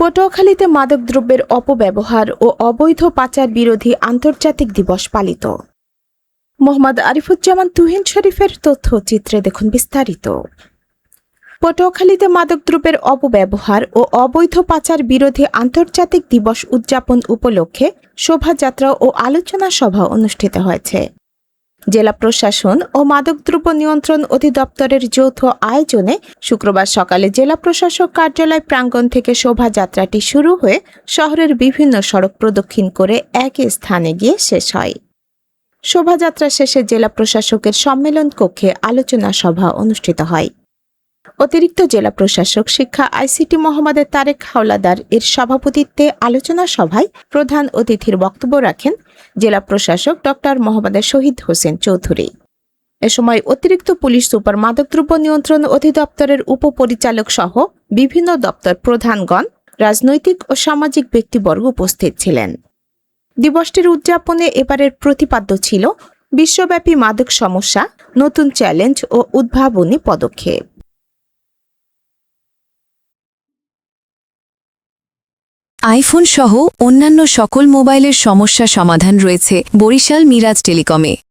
পটুয়াখালীতে মাদকদ্রব্যের অপব্যবহার ও অবৈধ পাচার বিরোধী আন্তর্জাতিক দিবস পালিত। মোহাম্মদ আরিফুজ্জামান তুহিন শরীফের তথ্যচিত্রে দেখুন বিস্তারিত। পটুয়াখালীতে মাদকদ্রব্যের অপব্যবহার ও অবৈধ পাচার বিরোধী আন্তর্জাতিক দিবস উদযাপন উপলক্ষে শোভাযাত্রা ও আলোচনা সভা অনুষ্ঠিত হয়েছে। জেলা প্রশাসন ও মাদকদ্রব্য নিয়ন্ত্রণ অধিদপ্তরের যৌথ আয়োজনে শুক্রবার সকালে জেলা প্রশাসক কার্যালয় প্রাঙ্গণ থেকে শোভাযাত্রাটি শুরু হয়ে শহরের বিভিন্ন সড়ক প্রদক্ষিণ করে একই স্থানে গিয়ে শেষ হয়। শোভাযাত্রা শেষে জেলা প্রশাসকের সম্মেলন কক্ষে আলোচনা সভা অনুষ্ঠিত হয়। অতিরিক্ত জেলা প্রশাসক শিক্ষা আইসিটি মোহাম্মদ তারেক হাওলাদার এর সভাপতিত্বে আলোচনা সভায় প্রধান অতিথির বক্তব্য রাখেন জেলা প্রশাসক ডক্টর মোহাম্মদ শহীদ হোসেন চৌধুরী। এ সময় অতিরিক্ত পুলিশ সুপার মাদকদ্রব্য নিয়ন্ত্রণ অধিদপ্তরের উপপরিচালক সহ বিভিন্ন দপ্তর প্রধানগণ, রাজনৈতিক ও সামাজিক ব্যক্তিবর্গ উপস্থিত ছিলেন। দিবসটির উদযাপনে এবারের প্রতিপাদ্য ছিল বিশ্বব্যাপী মাদক সমস্যা, নতুন চ্যালেঞ্জ ও উদ্ভাবনী পদক্ষেপ। আইফোন সহ অন্যান্য সকল মোবাইলের সমস্যা সমাধান রয়েছে বরিশাল মিরাজ টেলিকমে।